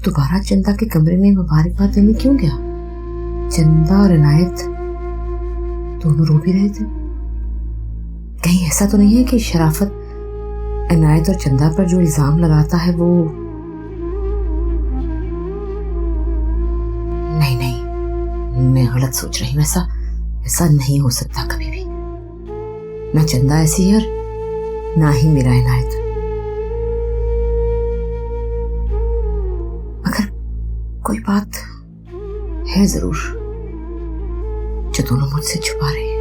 दोबारा चंदा के कमरे में मुबारकबाद देने क्यों गया? चंदा और इनायत दोनों रो भी रहे थे। कहीं ऐसा तो नहीं है कि शराफत इनायत और चंदा पर जो इल्जाम लगाता है वो... नहीं नहीं, मैं गलत सोच रही हूँ। ऐसा नहीं हो सकता कभी भी। ना चंदा ऐसी है और ना ही मेरा इनायत। मगर कोई बात है जरूर जो दोनों मुझसे छुपा रहे हैं।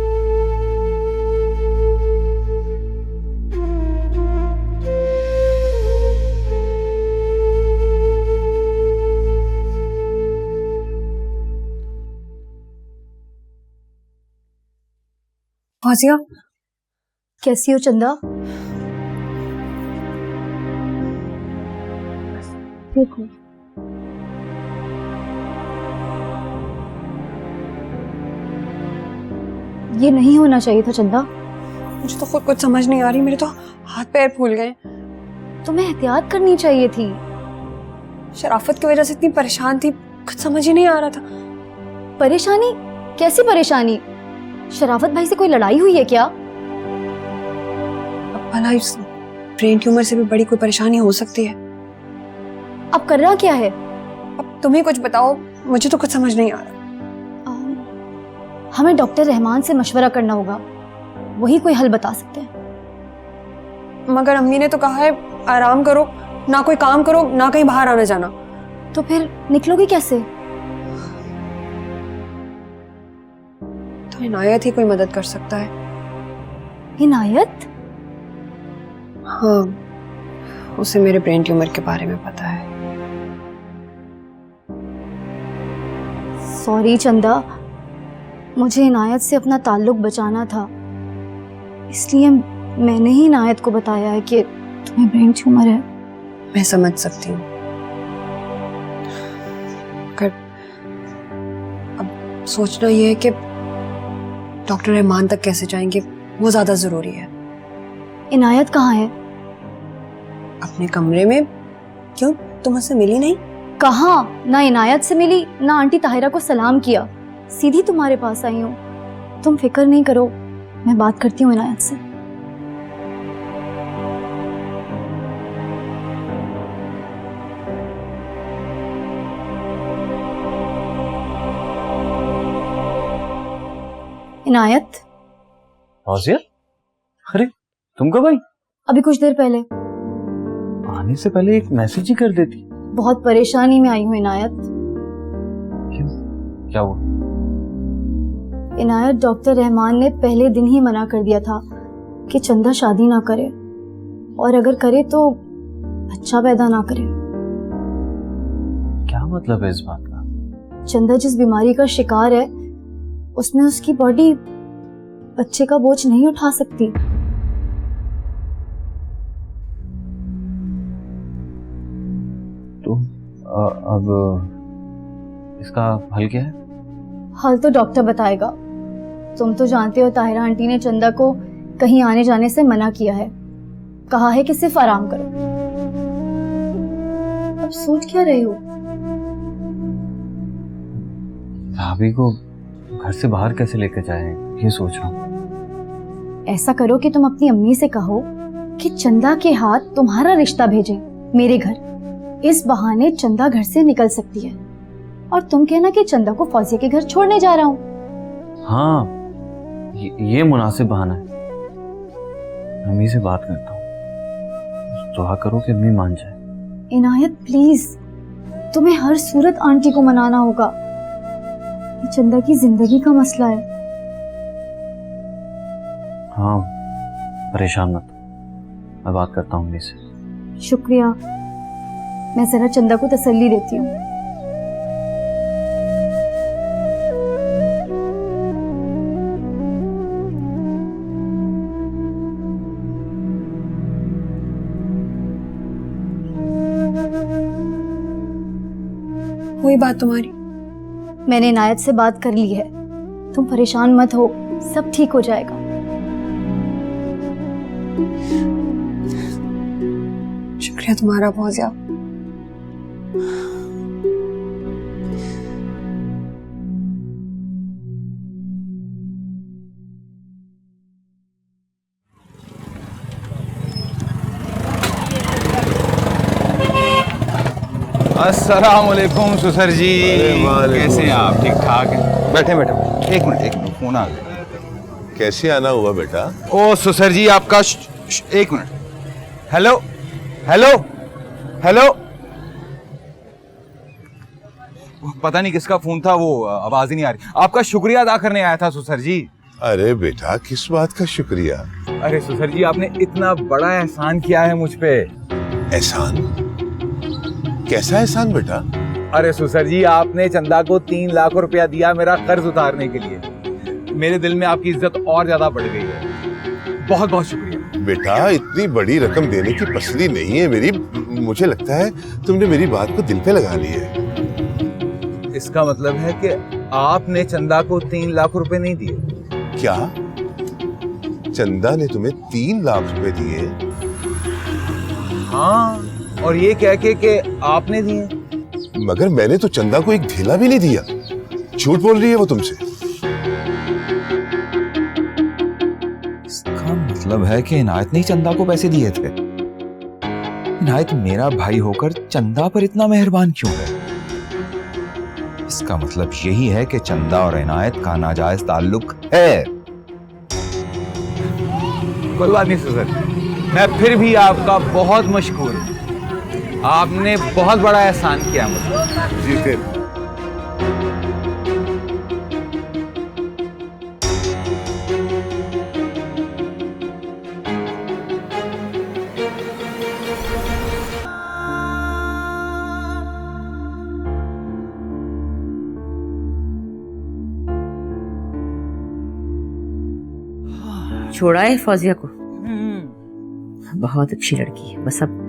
फौजिया, कैसी हो चंदा? ठीक हूँ। ये नहीं होना चाहिए था चंदा। मुझे तो खुद कुछ समझ नहीं आ रही, मेरे तो हाथ पैर फूल गए। तुम्हें एहतियात करनी चाहिए थी। शराफत की वजह से इतनी परेशान थी, कुछ समझ ही नहीं आ रहा था। परेशानी? कैसी परेशानी? शराफत भाई से कोई लड़ाई हुई है क्या? अब भला इस ब्रेन ट्यूमर से भी बड़ी कोई परेशानी हो सकती है। अब कर रहा क्या है? अब तुम ही कुछ बताओ, मुझे तो कुछ समझ नहीं आ रहा। हमें डॉक्टर रहमान से मशवरा करना होगा, वही कोई हल बता सकते हैं। मगर अम्मी ने तो कहा है आराम करो, ना कोई काम करो, ना कहीं बाहर आना जाना। तो फिर निकलोगी कैसे? तो इनायत ही कोई मदद कर सकता है। इनायत? हाँ, उसे मेरे ब्रेन ट्यूमर के बारे में पता है। सॉरी चंदा, मुझे इनायत से अपना ताल्लुक बचाना था, इसलिए मैंने ही इनायत को बताया है कि तुम्हें ब्रेन ट्यूमर है। मैं समझ सकती हूँ, पर अब सोचना यह है कि डॉक्टर रहमान तक कैसे जाएंगे, वो ज्यादा जरूरी है। इनायत कहाँ है? अपने कमरे में। क्यों, तुम उससे मिली नहीं? कहाँ? ना इनायत से मिली, ना आंटी ताहिरा को सलाम किया, सीधी तुम्हारे पास आई हूँ। तुम फिक्र नहीं करो, मैं बात करती हूँ इनायत से। इनायत। फौजिया, अरे तुम कब आई? अभी कुछ देर पहले। आने से पहले एक मैसेज ही कर देती। बहुत परेशानी में आई हूँ इनायत। क्यों, क्या हुआ? इनायत, डॉक्टर रहमान ने पहले दिन ही मना कर दिया था कि चंदा शादी ना करे, और अगर करे तो बच्चा पैदा ना करे। क्या मतलब है इस बात का? चंदा जिस बीमारी का शिकार है उसमें उसकी बॉडी बच्चे का बोझ नहीं उठा सकती। तो अब इसका हल क्या है? हल तो डॉक्टर बताएगा। तुम तो जानते हो ताहिरा आंटी ने चंदा को कहीं आने जाने से मना किया है, कहा है कि सिर्फ आराम करो। अब सोच क्या रहे हो? भाभी को घर से बाहर कैसे लेकर जाए, ये सोच रहा हूँ। ऐसा करो कि तुम अपनी अम्मी से कहो कि चंदा के हाथ तुम्हारा रिश्ता भेजें मेरे घर। इस बहाने चंदा घर से निकल सकती है, और तुम कहना कि चंदा को फौजिया के घर छोड़ने जा रहा हूँ। हाँ, ये मुनासिब बहाना है। अम्मी से बात करता हूँ, दुआ करो कि अम्मी मान जाए। इनायत प्लीज, तुम्हें हर सूरत आंटी को मनाना होगा। ये चंदा की जिंदगी का मसला है। हाँ, परेशान मत, मैं बात करता हूँ अम्मी से। शुक्रिया, मैं जरा चंदा को तसल्ली देती हूँ। वही बात तुम्हारी। मैंने इनायत से बात कर ली है, तुम परेशान मत हो, सब ठीक हो जाएगा। शुक्रिया तुम्हारा फौजिया। अस्सलाम वालेकुम सुसर जी। वालेकुम कैसे हैं आप? ठीक ठाक हैं? बैठे बैठे। एक मिनट फोन आ गया। कैसे आना हुआ बेटा? ओ सुसर जी आपका एक मिनट। Hello hello hello. पता नहीं किसका फोन था, वो आवाज ही नहीं आ रही। आपका शुक्रिया अदा करने आया था सुसर जी। अरे बेटा किस बात का शुक्रिया? अरे सुसर जी आपने इतना बड़ा एहसान किया है मुझ पे। एहसान? कैसा एहसान बेटा? अरे सुसर जी आपने चंदा को 3 लाख रुपया दिया मेरा कर्ज उतारने के लिए। मेरे दिल में आपकी इज्जत और ज्यादा बढ़ गई है। बहुत बहुत शुक्रिया। बेटा इतनी बड़ी रकम देने की पसली नहीं है मेरी। मुझे लगता है तुमने मेरी बात को दिल पे लगा ली है। इसका मतलब है कि आपने चंदा को 3 लाख रुपए नहीं दिए? क्या चंदा ने तुम्हें 3 लाख रुपए दिए? हाँ, और ये कह के कि आपने दिए। मगर मैंने तो चंदा को एक ढेला भी नहीं दिया। झूठ बोल रही है वो तुमसे। इसका मतलब है कि इनायत ने चंदा को पैसे दिए थे। इनायत मेरा भाई होकर चंदा पर इतना मेहरबान क्यों है? इसका मतलब यही है कि चंदा और इनायत का नाजायज ताल्लुक है। कोई बात नहीं सुसर, मैं फिर भी आपका बहुत मशकूर हूं। आपने बहुत बड़ा एहसान किया मुझे। जी फिर छोड़ा है फौजिया को। बहुत अच्छी लड़की है, बस अब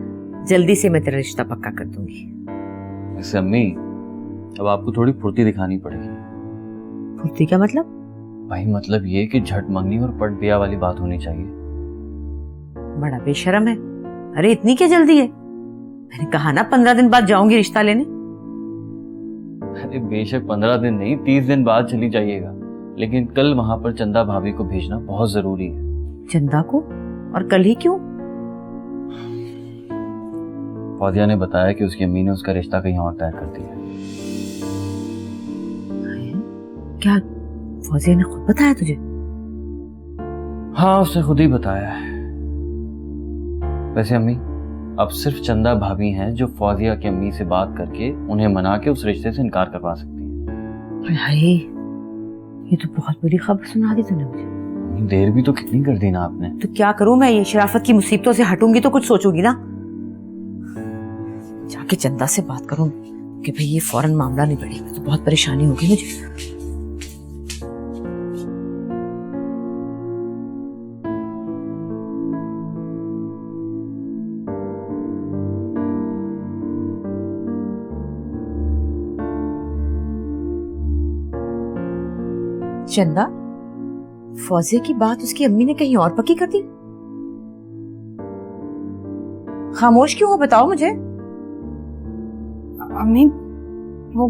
जल्दी से मैं तेरा रिश्ता पक्का कर दूंगी। वैसे अम्मी, अब आपको थोड़ी फुर्ती दिखानी पड़ेगी। फुर्ती का मतलब? भाई मतलब ये कि झट मंगनी और पट ब्याह वाली बात होनी चाहिए। बड़ा बेशरम है। अरे इतनी क्या जल्दी है? मैंने कहा ना 15 दिन बाद जाऊंगी रिश्ता लेने। अरे बेशक 15 दिन नहीं, 30 दिन बाद चली जाइएगा, लेकिन कल वहां पर चंदा भाभी को भेजना बहुत जरूरी है। चंदा को? और कल ही क्यों? फौजिया ने बताया कि उसकी अम्मी ने उसका रिश्ता कहीं और तय कर दिया। क्या फौजिया ने खुद बताया तुझे? हाँ उसने खुद ही बताया है। वैसे अम्मी, अब सिर्फ चंदा भाभी हैं जो फौजिया की अम्मी से बात करके उन्हें मना के उस रिश्ते से इनकार करवा सकती हैं। हाय, ये तो बहुत बड़ी खबर सुना दी तूने मुझे। देर भी तो कितनी कर दी ना आपने। तो क्या करूं मैं? ये शराफत की मुसीबतों से हटूंगी तो कुछ सोचूंगी ना। जाके चंदा से बात करूं कि भाई ये फौरन मामला नहीं बढ़ेगा तो बहुत परेशानी होगी मुझे। चंदा, फौजिया की बात उसकी अम्मी ने कहीं और पक्की कर दी? खामोश क्यों हो? बताओ मुझे। अम्मी वो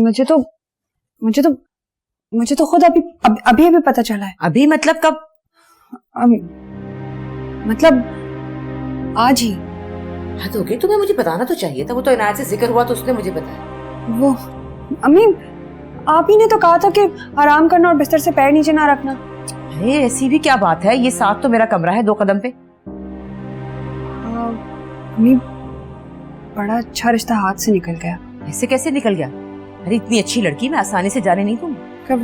मुझे तो खुद अभी पता चला है। अभी मतलब कब? मतलब आज ही। हद हो गई, तुम्हें मुझे बताना तो चाहिए था। वो तो इनायत से जिक्र हुआ तो उसने मुझे बताया। वो अम्मी आप ही ने तो कहा था कि आराम करना और बिस्तर से पैर नीचे ना रखना। अरे ऐसी भी क्या बात है? ये साथ तो मेरा कमरा है 2 कदम पे। अम्मी बड़ा अच्छा रिश्ता हाथ से निकल गया। ऐसे कैसे निकल गया? अरे इतनी अच्छी लड़की मैं आसानी से जाने नहीं दूंगी। कि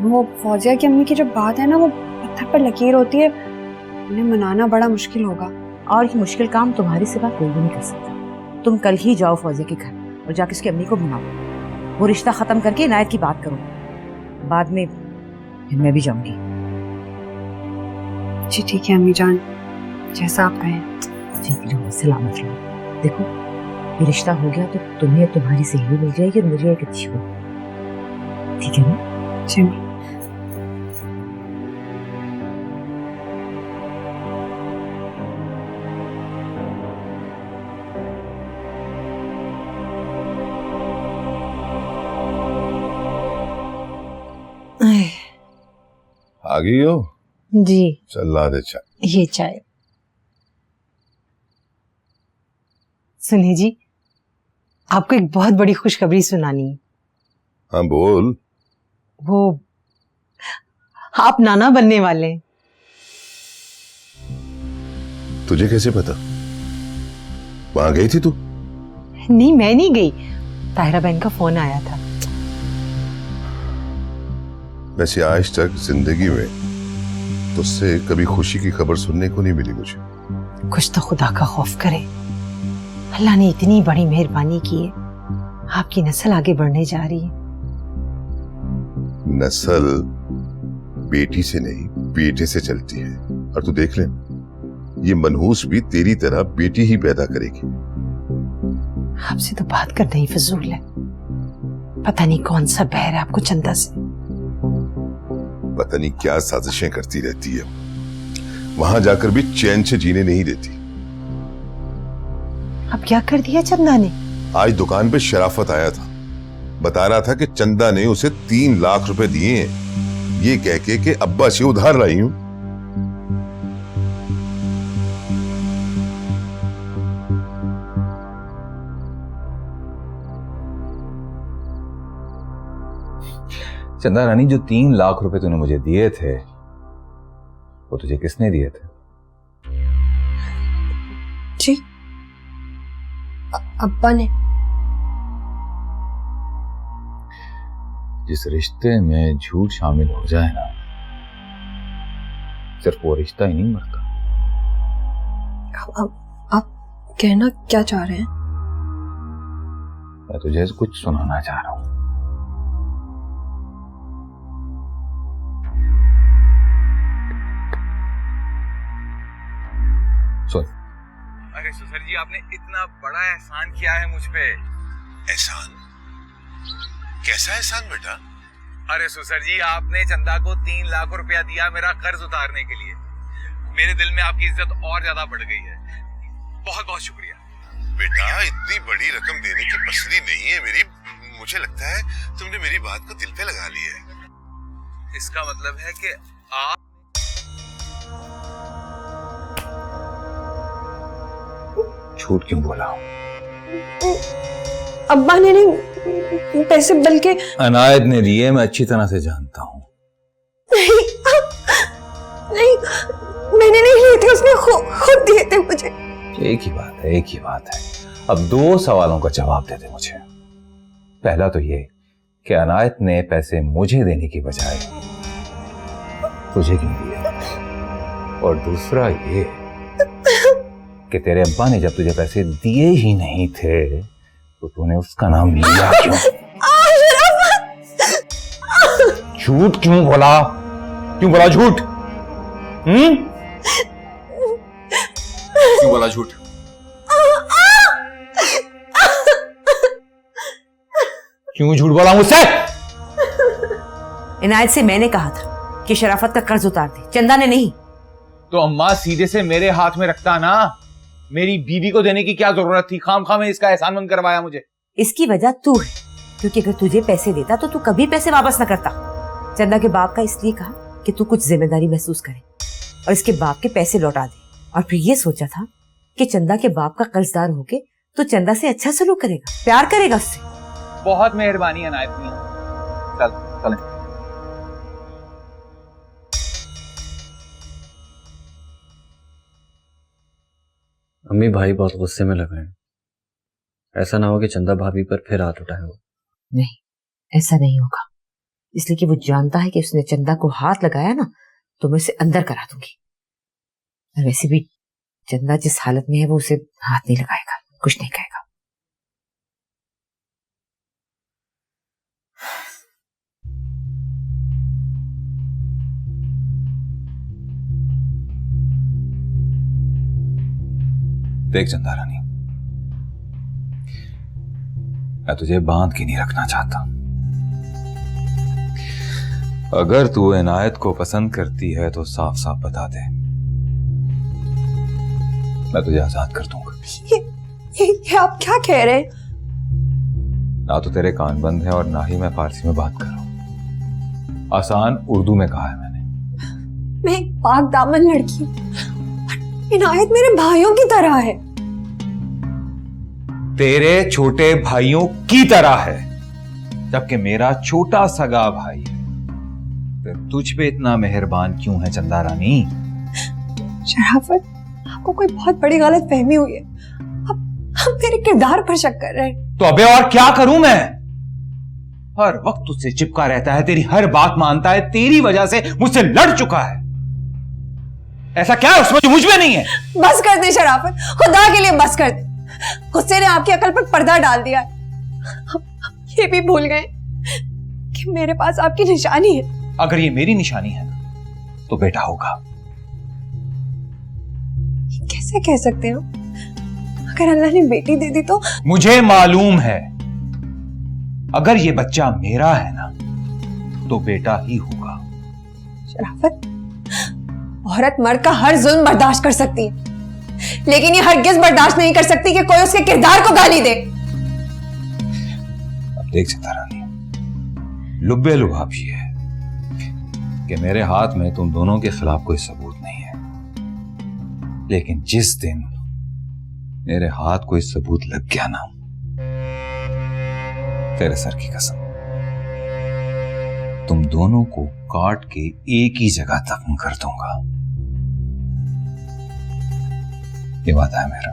वो फौजिया की अम्मी की जब बात है ना, वो पत्थर पर लकीर होती है। उन्हें मनाना बड़ा मुश्किल होगा। और ये मुश्किल काम तुम्हारी सिवा कोई भी नहीं कर सकता। तुम कल ही जाओ फौजिया के घर और जाके उसकी अम्मी को मनाओ। वो रिश्ता खत्म करके इनायत की बात करो। बाद में फिर मैं भी जाऊंगी। जी ठीक है अम्मी जान, जैसा आप कहें। ठीक रहो, सलामत रहो। देखो ये रिश्ता हो गया तो तुम्हें और तुम्हारी सहेली मिल जाएगी और मुझे एक अच्छी हो। ठीक है ना? जी अम्मी। आ गई हो? जी चल ला दे चाय। ये चाय। सुनिए जी, आपको एक बहुत बड़ी खुशखबरी सुनानी है। हाँ बोल। वो आप नाना बनने वाले हैं। तुझे कैसे पता? वहां गई थी तू? नहीं, मैं नहीं गई, ताहिरा बहन का फोन आया था। वैसे आज तक जिंदगी में तुझसे कभी खुशी की खबर सुनने को नहीं मिली मुझे। कुछ तो खुदा का खौफ करे। अल्लाह ने इतनी बड़ी मेहरबानी की है, आपकी नस्ल आगे बढ़ने जा रही है। नस्ल बेटी से नहीं बेटे से चलती है, और तू देख ले, ये मनहूस भी तेरी तरह बेटी ही पैदा करेगी। आपसे तो बात करना ही फजूल है। पता नहीं कौन सा बहर है आपको चंदा से। पता नहीं क्या साजिशें करती रहती है, वहां जाकर भी चैन से जीने नहीं देती। अब क्या कर दिया चंदा ने? आज दुकान पे शराफत आया था, बता रहा था कि चंदा ने उसे 3 लाख रुपए दिए हैं, ये कह के कि अब्बा से उधार लाई हूं। चंदा रानी, जो 3 लाख रुपए तूने मुझे दिए थे वो तुझे किसने दिए थे? जी, अब्बा ने। जिस रिश्ते में झूठ शामिल हो जाए ना, सिर्फ वो रिश्ता ही नहीं मरता। आप कहना क्या चाह रहे हैं? मैं तुझे कुछ सुनाना चाह रहा हूं। सुन। अरे सुसर जी, आपने इतना बड़ा एहसान किया है मुझ पे। एहसान? कैसा एहसान बेटा? अरे सुसर जी, आपने चंदा को 3 लाख रुपया दिया मेरा कर्ज उतारने के लिए। मेरे दिल में आपकी इज्जत और ज्यादा बढ़ गई है। बहुत बहुत शुक्रिया। बेटा, इतनी बड़ी रकम देने की पसली नहीं है मेरी। मुझे लगता है तुमने मेरी बात को दिल पे लगा लिया है। इसका मतलब है कि आप झूठ क्यों बोला? अब्बा ने नहीं, पैसे बल्कि अनायत ने दिए, मैं अच्छी तरह से जानता हूं। नहीं, मैंने नहीं लिए थे, उसने खुद दिए थे मुझे। एक ही बात है, एक ही बात है। अब 2 सवालों का जवाब दे दे मुझे। पहला तो ये कि अनायत ने पैसे मुझे देने की बजाय तुझे क्यों दिए, और दूसरा ये कि तेरे अब्बा ने जब तुझे पैसे दिए ही नहीं थे तो तूने उसका नाम लिया क्यों? झूठ क्यों बोला? क्यों बोला झूठ? क्यों बोला झूठ? क्यों झूठ बोला मुझसे? इनायत से मैंने कहा था कि शराफत का कर्ज उतार दे, चंदा ने नहीं। तो अम्मा सीधे से मेरे हाथ में रखता ना। मेरी बीवी को देने की क्या जरूरत थी? खाम में इसका एहसान करवाया मुझे। इसकी वजह तू है, क्योंकि अगर तुझे पैसे देता तो तू कभी पैसे वापस न करता। चंदा के बाप का इसलिए कहा कि तू कुछ जिम्मेदारी महसूस करे और इसके बाप के पैसे लौटा दे, और फिर ये सोचा था कि चंदा के बाप का कर्जदार होके तो चंदा से अच्छा सलूक करेगा, प्यार करेगा उससे। बहुत मेहरबानी अनायत मियां। चल चलें। अम्मी भाई बहुत गुस्से में लग रहे हैं। ऐसा ना हो कि चंदा भाभी पर फिर हाथ उठाए हो। नहीं, ऐसा नहीं होगा, इसलिए कि वो जानता है कि उसने चंदा को हाथ लगाया ना तो मैं उसे अंदर करा दूंगी। और वैसे भी चंदा जिस हालत में है वो उसे हाथ नहीं लगाएगा, कुछ नहीं कहेगा। देख चंदा रानी, मैं तुझे बांध के नहीं रखना चाहता। अगर तू इनायत को पसंद करती है तो साफ साफ बता दे, मैं तुझे आजाद कर दूंगा। ये आप क्या कह रहे हैं? ना तो तेरे कान बंद है और ना ही मैं फारसी में बात कर रहा हूं। आसान उर्दू में कहा है मैंने। मैं एक पाक दामन लड़की हूं, इनायत मेरे भाइयों की तरह है। तेरे छोटे भाइयों की तरह है, जबकि मेरा छोटा सगा भाई है। फिर तुझ पे इतना मेहरबान क्यों है चंदा रानी? शराफत, आपको कोई बहुत बड़ी गलत फहमी हुई है। आप मेरे किरदार पर शक कर रहे हैं। तो अबे और क्या करूं मैं? हर वक्त तुझसे चिपका रहता है, तेरी हर बात मानता है, तेरी वजह से मुझसे लड़ चुका है। ऐसा क्या है उसमें जो मुझ में नहीं है? बस कर दे शराफत, खुदा के लिए बस कर दे। गुस्से ने आपकी अकल पर पर्दा डाल दिया है। आप ये भी भूल गए कि मेरे पास आपकी निशानी है। अगर ये मेरी निशानी है ना, तो बेटा होगा। कैसे कह सकते हो? अगर अल्लाह ने बेटी दे दी तो? मुझे मालूम है, अगर ये बच्चा मेरा है ना, तो बेटा ही होगा। शराफत, औरत मर्द का हर जुल्म बर्दाश्त कर सकती है, लेकिन ये हरगिज बर्दाश्त नहीं कर सकती कि कोई उसके किरदार को गाली दे। अब देख चंदा रानी, लुब्बे लुभाव ये है कि मेरे हाथ में तुम दोनों के खिलाफ कोई सबूत नहीं है, लेकिन जिस दिन मेरे हाथ कोई सबूत लग गया ना, तेरे सर की कसम, तुम दोनों को काट के एक ही जगह दफन कर दूंगा। ये वादा है मेरा।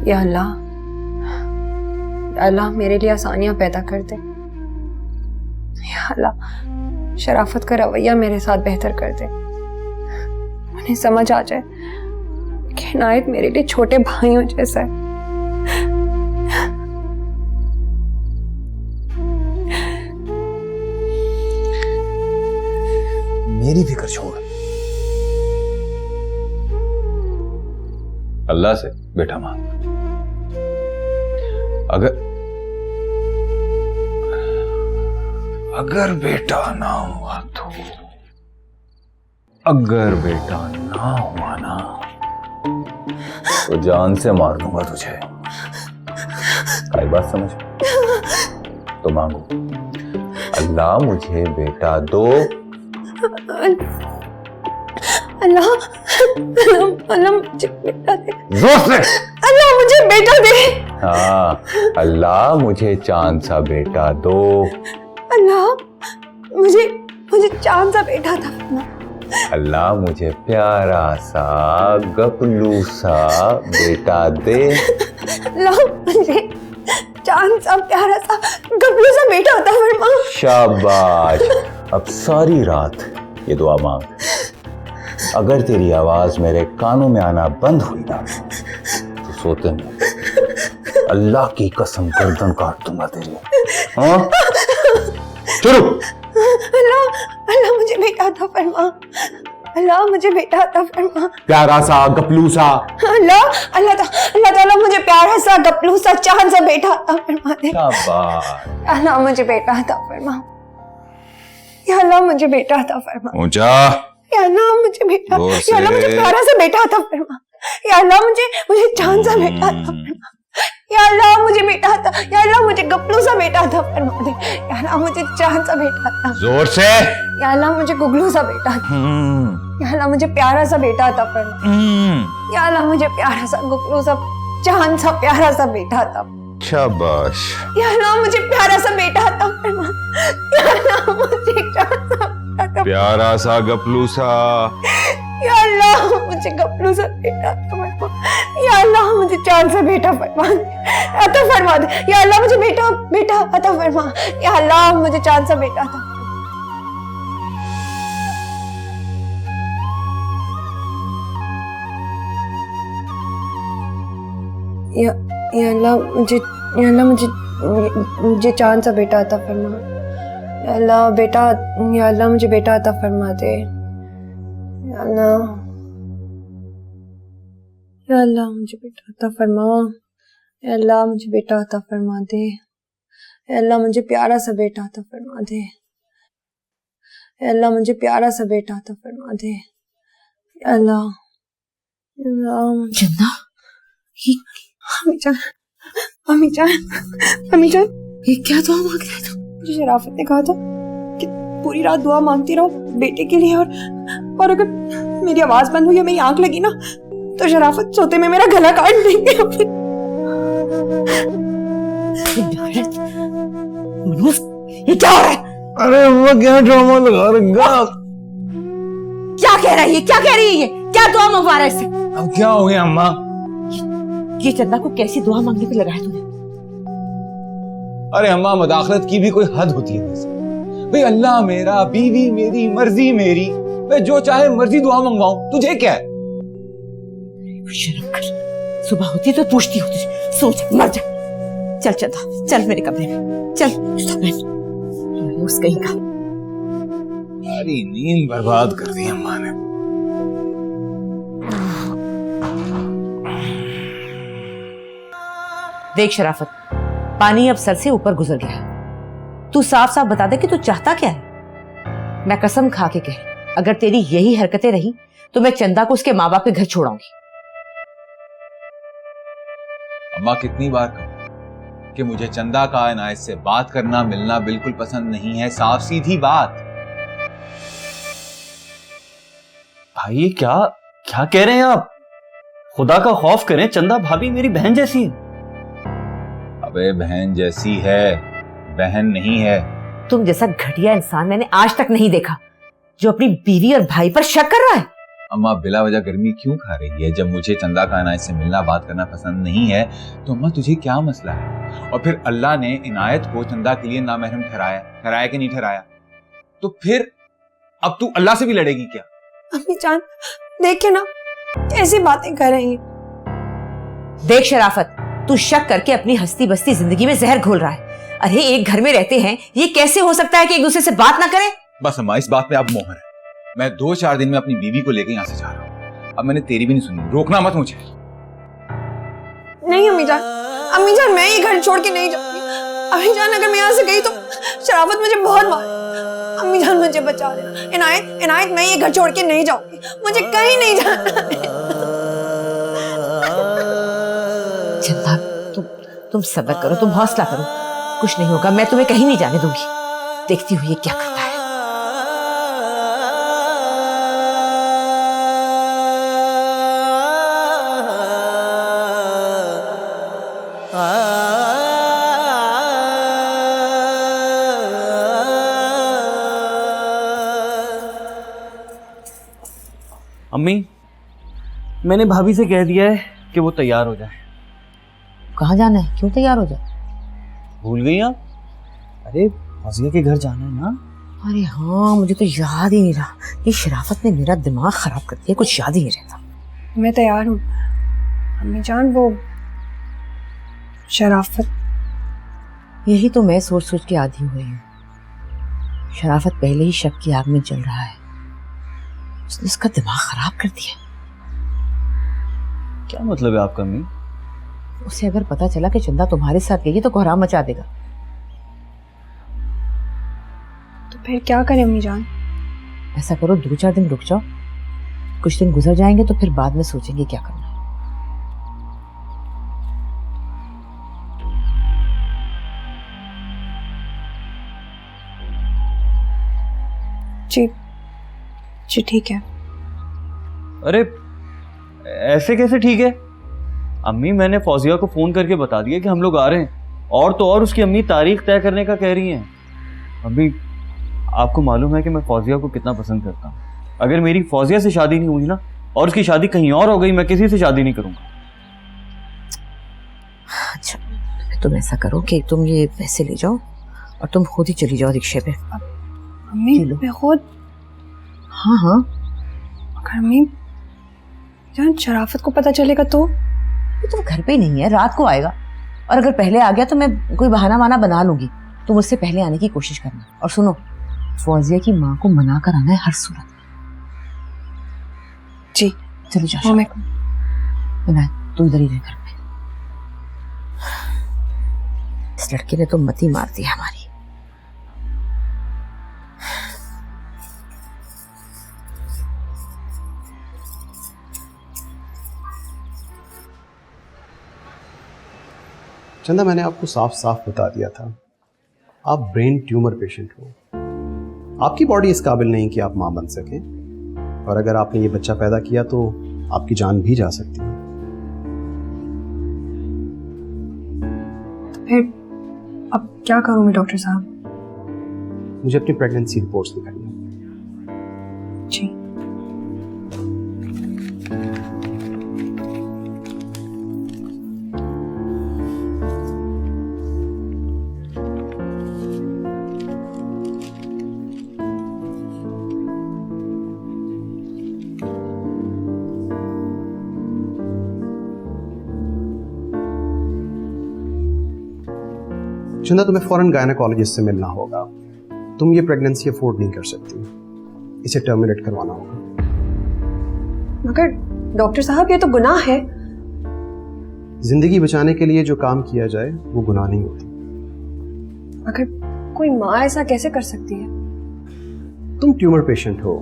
या अल्लाह, या अल्लाह मेरे लिए आसानियां पैदा कर दे। या अल्लाह शराफत का रवैया मेरे साथ बेहतर कर दे। उन्हें समझ आ जाए कि इनायत मेरे लिए छोटे भाइयों जैसा है। मेरी फिक्र छोड़, अल्लाह से बेटा मांग। अगर बेटा ना हुआ ना, तो जान से मार दूंगा तुझे। आई बात समझ? तो मांगो, अल्लाह मुझे बेटा दो। अल्लाह, अल्लाह मुझे बेटा दे। जोर से। अल्लाह मुझे बेटा दे। हाँ, अल्लाह मुझे चांद सा बेटा दो। अल्लाह मुझे चांद सा बेटा था। अल्लाह मुझे प्यारा सा गपलू सा बेटा दे। अल्लाह मुझे चांद सा प्यारा सा गपलू सा बेटा होता फरमा। शाबाश। अब सारी रात ये दुआ मांग। अगर तेरी आवाज मेरे कानों में आना बंद हुई ना, तो सोते में अल्लाह की कसम गर्दन काट दूंगा तेरी। हाँ? शुरू। अल्लाह मुझे बेटा था फरमा। अल्लाह मुझे बेटा था फरमा। प्यारा सा गपलू सा। अल्लाह ताला मुझे प्यारा सा गपलू सा चांद सा बेटा था फरमा दे। शाबाश। अल्लाह मुझे बेटा था फरमा। या अल्लाह मुझे बेटा था फरमा। ऊंचा। या अल्लाह मुझे बेटा, या अल्लाह मुझे प्यारा सा बेटा था फरमा। या अल्लाह मुझे चांद सा बेटा था फरमा। या अल्लाह मुझे बेटा था, या अल्लाह मुझे गपलू सा बेटा था फरमा दे। या अल्लाह मुझे चांद सा बेटा था। जोर से। या अल्लाह मुझे गुगलू सा बेटा था। या अल्लाह मुझे प्यारा सा बेटा था फरमा। या अल्लाह मुझे प्यारा सा गुगलू सा चांद सा प्यारा सा बेटा था। शाबाश। या अल्लाह मुझे प्यारा सा बेटा था फरमा। या अल्लाह मुझे चांद सा बेटा था। प्यारा सा गपलू सा। या अल्लाह मुझे गपलू सा बेटा फरमा। या अल्लाह मुझे चांद सा बेटा फरमा अता फरमा दे। या अल्लाह मुझे बेटा अता फरमा। या अल्लाह मुझे चांद सा बेटा था। या अल्लाह मुझे मुझे चांद सा बेटा अता फरमा। या अल्लाह बेटा, या अल्लाह मुझे बेटा अता फरमा दे। या अल्लाह, या अल्लाह मुझे बेटा अता फरमा। या अल्लाह मुझे बेटा अता फरमा दे। या अल्लाह मुझे प्यारा सा बेटा अता फरमा दे। या अल्लाह मुझे प्यारा सा बेटा अता फरमा दे। या अल्लाह, या अल्लाह। चंदा, ये अम्मी जान, अम्मी जान, अम्मी जान, ये क्या दुआ मांग रहे तुम? मुझे शराफत ने कहा था कि पूरी रात दुआ मांगती रहो बेटे के लिए, और अगर मेरी आवाज बंद हुई या मेरी आंख लगी ना तो शराफत सोते में मेरा गला काट देंगे। मनोज, ये क्या हो रहा है? अरे अम्मा क्या ड्रामा लगा रखा। क्या कह रहा है ये? क्या कह रही है ये? क्या दुआ मंगवा रहा है इससे? अब क्या हो गया अम्मा? ये चंदा को कैसी दुआ मांगने पे लगाया तूने? अरे अम्मा, मदाखलत की भी कोई हद होती है वैसे। भाई अल्लाह मेरा, बीवी मेरी, मर्जी मेरी, मैं जो चाहे मर्जी दुआ मंगवाऊं, तुझे क्या है? शर्म कर, सुबह होती तो पूछती हो तुझे। सोच, मर जा। चल चंदा, चल मेरे कमरे में, चल। उस कहीं का सारी नींद बर्बाद कर दी अम्मा ने। देख शराफत, पानी अब सर से ऊपर गुजर गया है। तू साफ साफ बता दे कि तू चाहता क्या है। मैं कसम खा के कह, अगर तेरी यही हरकतें रही तो मैं चंदा को उसके माँ बाप के घर छोड़ाऊंगी। अम्मा कितनी बार कहूं कि मुझे चंदा का इनायत से बात करना मिलना बिल्कुल पसंद नहीं है। साफ सीधी बात। भाई ये क्या क्या कह रहे हैं आप? खुदा का खौफ करें, चंदा भाभी मेरी बहन जैसी है। अबे बहन जैसी है, बहन नहीं है। तुम जैसा घटिया इंसान मैंने आज तक नहीं देखा जो अपनी बीवी और भाई पर शक कर रहा है। अम्मा बिला वजह गर्मी क्यों खा रही है? जब मुझे चंदा का इनायत से मिलना बात करना पसंद नहीं है तो अम्मा तुझे क्या मसला है? और फिर अल्लाह ने इनायत को चंदा के लिए नामहरम ठहराया कि नहीं ठहराया? तो फिर अब तू अल्लाह से भी लड़ेगी क्या? अम्मी जान देखे ना कैसी बातें कर रही है। देख शराफत, तू शक करके अपनी हस्ती बस्ती जिंदगी में जहर घोल रहा है। अरे एक घर में रहते हैं, ये कैसे हो सकता है कि एक दूसरे से बात ना करें? बस अम्मा, इस बात पे अब मोहर है। मैं 2-4 दिन में अपनी बीवी को लेकर यहाँ से जा रहा हूँ। अब मैंने तेरी भी नहीं सुनी, रोकना मत मुझे। नहीं अम्मी जान, मैं ये घर छोड़ के नहीं जाऊंगी। अम्मी जान, अगर मैं यहाँ से गई तो शराफत मुझे बहुत मारे। अम्मी जान मुझे बचा लेना। इनायत, मैं ये घर छोड़ के नहीं जाऊंगी, मुझे कहीं नहीं जाना। चंदा, तुम सब्र करो, तुम हौसला करो, कुछ नहीं होगा। मैं तुम्हें कहीं नहीं जाने दूंगी। देखती हुई ये क्या करता है। अम्मी, मैंने भाभी से कह दिया है कि वो तैयार हो जाए। कहाँ जाना है? क्यों तैयार हो जाए? भूल गई आप? अरे फौजिया के घर जाना है ना। अरे हाँ, मुझे तो याद ही नहीं रहा। ये शराफत ने मेरा दिमाग खराब कर दिया, कुछ याद ही नहीं रहता। मैं तैयार हूँ अम्मी जान। वो शराफत, यही तो मैं सोच सोच के आधी हुई हूँ। शराफत पहले ही शक की आग में जल रहा है। उसने उसका दिमाग खराब कर दिया। क्या मतलब है आपका अम्मी? उसे अगर पता चला कि चंदा तुम्हारे साथ गई तो कोहराम मचा देगा। तो फिर क्या करें अम्मी जान? ऐसा करो, 2-4 दिन रुक जाओ। कुछ दिन गुजर जाएंगे तो फिर बाद में सोचेंगे क्या करना है। जी ठीक है। अरे ऐसे कैसे ठीक है अम्मी? मैंने फौजिया को फोन करके बता दिया कि हम लोग आ रहे हैं, और तो और उसकी अम्मी तारीख तय करने का कह रही हैं। अम्मी, आपको मालूम है कि मैं फौजिया को कितना पसंद करता हूँ। अगर मेरी फौजिया से शादी नहीं हुई ना और उसकी शादी कहीं और हो गई, मैं किसी से शादी नहीं करूंगा। अच्छा, तुम ऐसा करो कि तुम ये पैसे ले जाओ और तुम खुद ही चली जाओ रिक्शे पे। अम्मी मैं खुद? हाँ। अगर अम्मी जान शराफत को पता चलेगा तो? तुम घर पे नहीं है, रात को आएगा। और अगर पहले आ गया तो मैं कोई बहाना वाना बना लूंगी। तो मुझसे पहले आने की कोशिश करना। और सुनो, फौजिया की माँ को मना कर आना है हर सूरत। जी चलो जा। विनायक तू इधर ही रह घर में। इस लड़के ने तो मती मार दी हमारी। चंदा, मैंने आपको साफ साफ बता दिया था, आप ब्रेन ट्यूमर पेशेंट हो। आपकी बॉडी इस काबिल नहीं कि आप मां बन सकें, और अगर आपने ये बच्चा पैदा किया तो आपकी जान भी जा सकती है। फिर अब क्या करूं मैं डॉक्टर साहब? मुझे अपनी प्रेगनेंसी रिपोर्ट्स दिखाइए। जी। चंदा, तुम्हें फौरन गायनेकोलॉजिस्ट से मिलना होगा। तुम ये प्रेगनेंसी अफोर्ड नहीं कर सकती, इसे टर्मिनेट करवाना होगा। मगर डॉक्टर साहब ये तो गुनाह है। जिंदगी बचाने के लिए जो काम किया जाए वो गुनाह नहीं होती। मगर कोई माँ ऐसा कैसे कर सकती है? तुम ट्यूमर पेशेंट हो,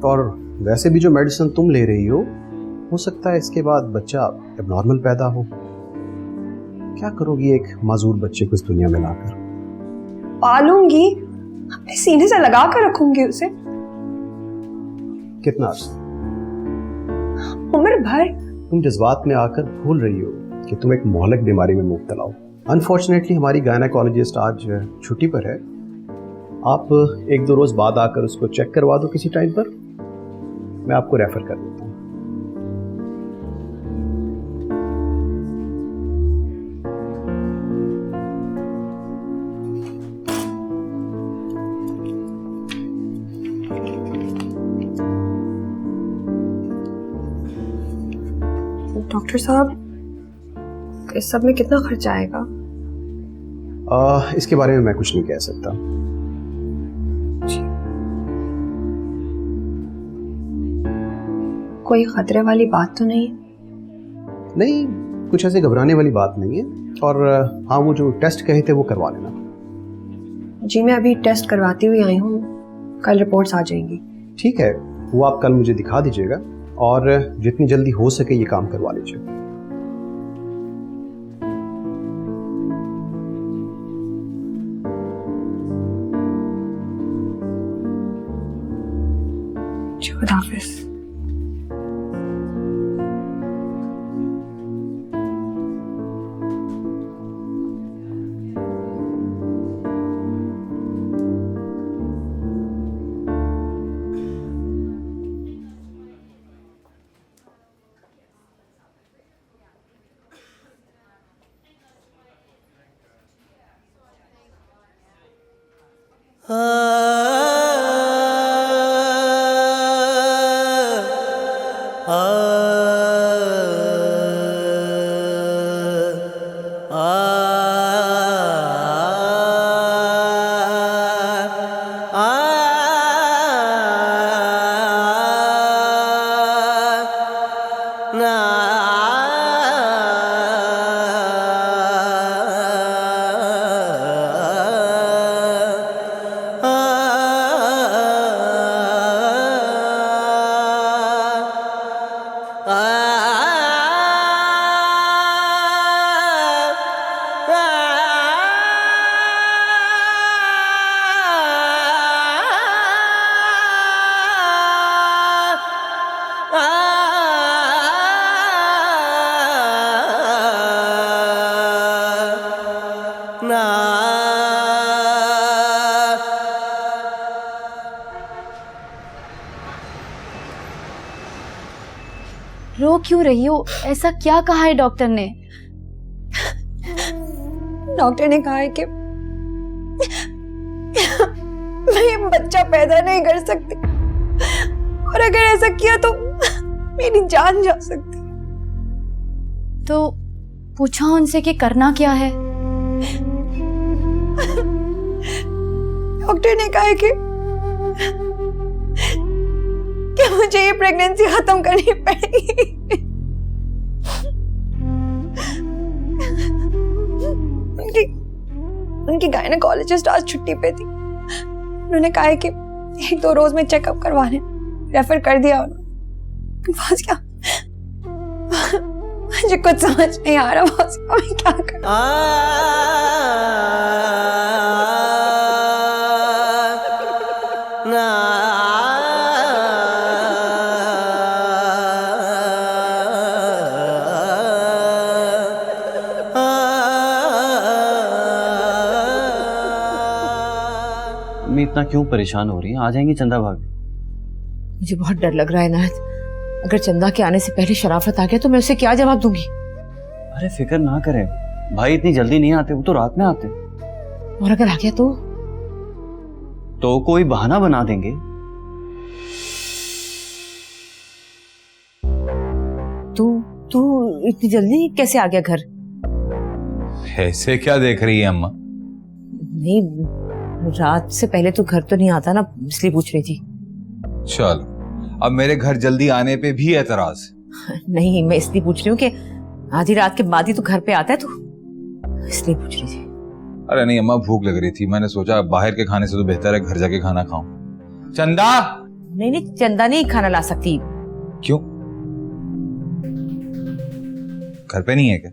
और वैसे भी जो मेडिसिन तुम ले रही हो सकता है इसके बाद बच्चा एबनॉर्मल पैदा हो। क्या करोगी एक माजूर बच्चे को इस दुनिया में लाकर? पालूंगी, अपने सीने से लगा कर रखूंगी उसे। कितना अर्सा? उम्र भर। तुम जज्बात में आकर भूल रही हो कि तुम एक मोहलक बीमारी में मुब्तला हो। अनफॉर्चुनेटली हमारी गायनेकोलॉजिस्ट आज छुट्टी पर है। आप 1-2 रोज बाद आकर उसको चेक करवा दो किसी टाइम पर, मैं आपको रेफर कर देता हूँ। डॉक्टर साहब, इस सब में कितना खर्चा आएगा? इसके बारे में मैं कुछ नहीं कह सकता। कोई खतरे वाली बात तो नहीं? नहीं, कुछ ऐसे घबराने वाली बात नहीं है। और हाँ, वो जो टेस्ट कहे थे वो करवा लेना। जी मैं अभी टेस्ट करवाती हुई आई हूँ, कल रिपोर्ट्स आ जाएंगी। ठीक है, वो आप कल मुझे दिखा दीजिएगा, और जितनी जल्दी हो सके ये काम करवा लीजिए। खुदा हाफिज। रो क्यों रही हो? ऐसा क्या कहा है डॉक्टर ने? डॉक्टर ने कहा है कि मैं ये बच्चा पैदा नहीं कर सकती, और अगर ऐसा किया तो मेरी जान जा सकती। तो पूछा उनसे कि करना क्या है? डॉक्टर ने कहा है कि मुझे ये प्रेगनेंसी खत्म करनी पड़ेगी। उनकी गायनेकोलॉजिस्ट आज छुट्टी पे थी। उन्होंने कहा है कि 1-2 रोज में चेकअप करवाने रेफर कर दिया उन्होंने। बस क्या, मुझे कुछ समझ नहीं आ रहा बस, मैं क्या करूं? अम्मी इतना क्यों परेशान हो रही हैं? आ जाएंगी चंदा भाभी। मुझे बहुत डर लग रहा है नायत, अगर चंदा के आने से पहले शराफत आ गया तो मैं उसे क्या जवाब दूंगी? अरे फिक्र ना करें, भाई इतनी जल्दी नहीं आते, वो तो रात में आते। और अगर आ गया तो कोई बहाना बना देंगे। तू इतनी जल्दी कैसे आ गया घर? ऐसे क्या देख रही है अम्मा? नहीं, रात से पहले तो घर तो नहीं आता ना, इसलिए पूछ रही थी। चलो, अब मेरे घर जल्दी आने पे भी एतराज? नहीं, मैं इसलिए पूछ रही हूँ कि आधी रात के बाद ही तो घर पे आता है, तू इसलिए पूछ रही थी। अरे नहीं अम्मा, भूख लग रही थी, मैंने सोचा बाहर के खाने से तो बेहतर है घर जाके खाना खाऊं। चंदा! नहीं, चंदा नहीं खाना ला सकती। क्यों? घर पे नहीं है क्या?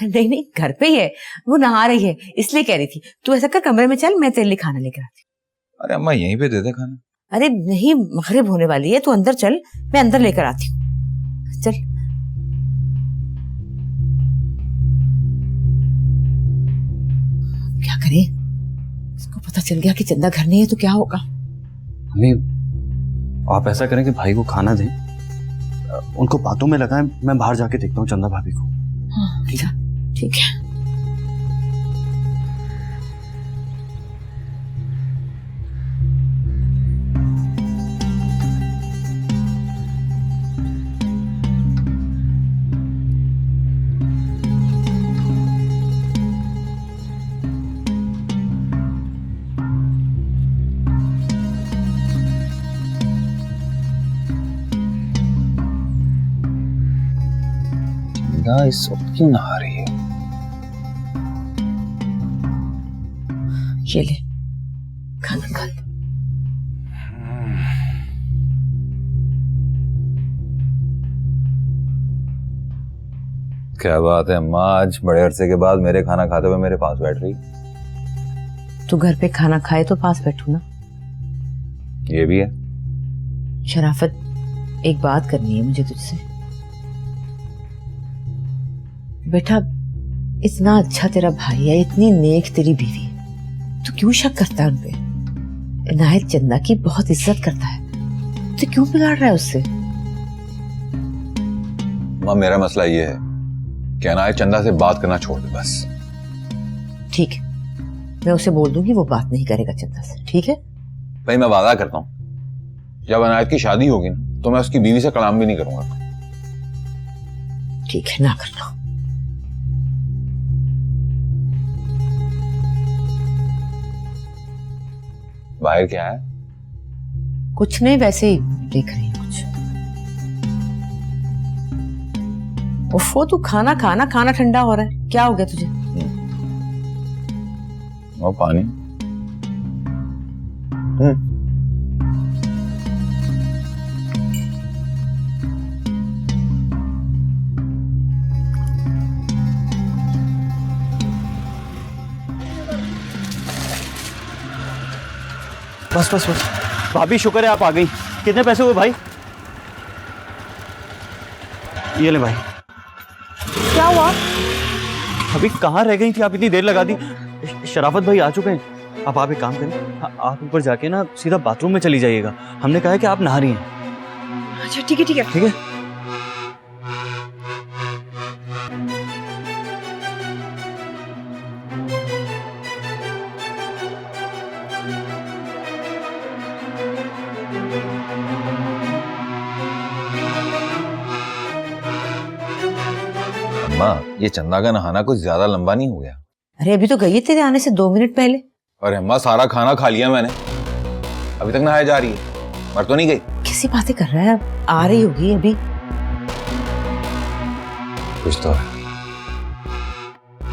नहीं, घर पे ही है, वो नहा रही है इसलिए कह रही थी। तू ऐसा कर, कमरे में चल, मैं तेरे लिए खाना लेकर आती हूँ। अरे अम्मा यहीं पे दे दे खाना। अरे नहीं, मगरिब होने वाली है, तू अंदर चल, मैं अंदर लेकर आती हूँ। चल। क्या करें? इसको पता चल गया कि चंदा घर नहीं है तो क्या होगा? अम्मी आप ऐसा करें कि भाई को खाना दें, उनको बातों में लगाएं, मैं बाहर जाके देखता हूँ चंदा भाभी को। हाँ, ठीक है। इस वक्त क्यों नहा रही है? ये ले, खाना खा ले। क्या बात है अम्मा, आज बड़े अरसे के बाद मेरे खाना खाते हुए मेरे पास बैठ रही। तू घर पे खाना खाए तो पास बैठू ना। ये भी है। शराफत, एक बात करनी है मुझे तुझसे। बेटा, इतना अच्छा तेरा भाई है, इतनी नेक तेरी बीवी है, तू क्यों शक करता है उनपे? इनायत चंदा की बहुत इज्जत करता है, तो क्यों बिगाड़ रहा है उससे? माँ, मेरा मसला ये है कि इनायत चंदा से बात करना छोड़ दे बस। ठीक है, मैं उसे बोल दूंगी, वो बात नहीं करेगा चंदा से, ठीक है? भाई मैं वादा करता हूँ, जब इनायत की शादी होगी ना तो मैं उसकी बीवी से कलाम भी नहीं करूंगा। ठीक है, ना करना। बाहर क्या है? कुछ नहीं, वैसे ही देख रही हूँ कुछ। उफ़ो, तू खाना खाना, खाना ठंडा हो रहा है, क्या हो गया तुझे? वो पानी। बस बस बस भाभी, शुक्र है आप आ गई। कितने पैसे हुए भाई? ये ले भाई। क्या हुआ? अभी कहाँ रह गई थी आप, इतनी देर लगा दी। शराफत भाई आ चुके हैं। आप एक काम करें, आप ऊपर जाके ना सीधा बाथरूम में चली जाइएगा। हमने कहा है कि आप नहा रही हैं। अच्छा ठीक है, ठीक है, ठीक है। अम्मा, ये चंदा का नहाना कुछ ज्यादा लंबा नहीं हो गया? अरे अभी तो गई है तेरे आने से 2 मिनट पहले। अरे अम्मा, सारा खाना खा लिया मैंने, अभी तक नहाए जा रही है, मर तो नहीं गई? किसी बातें कर रहा है, आ रही होगी अभी। कुछ तो है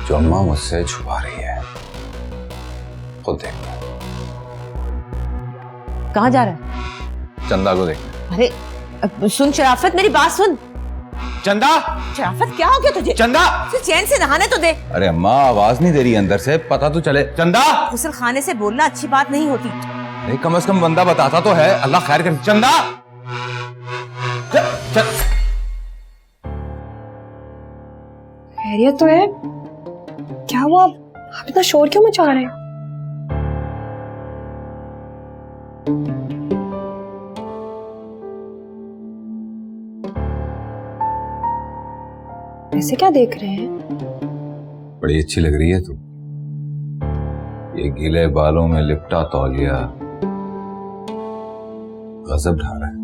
जो अम्मा मुझसे छुपा रही है, खुद देख। कहाँ जा रहा है? चंदा को देख। अरे सुन शराफत, मेरी बात सुन। चंदा! शराफत क्या हो गया तुझे? चंदा! चैन से नहाने तो दे। अरे अम्मा, आवाज नहीं दे रही अंदर से, पता तो चले। चंदा! गुस्ल खाने से बोलना अच्छी बात नहीं होती। नहीं, कम से कम बंदा बताता तो है, अल्लाह खैर करे। चंदा! खैरियत तो है? क्या हुआ? आप इतना शोर क्यों मचा रहे हैं? ऐसे क्या देख रहे हैं? बड़ी अच्छी लग रही है तू, ये गीले बालों में लिपटा तौलिया गजब ढा रहा है,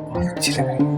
बहुत अच्छी लग रही है।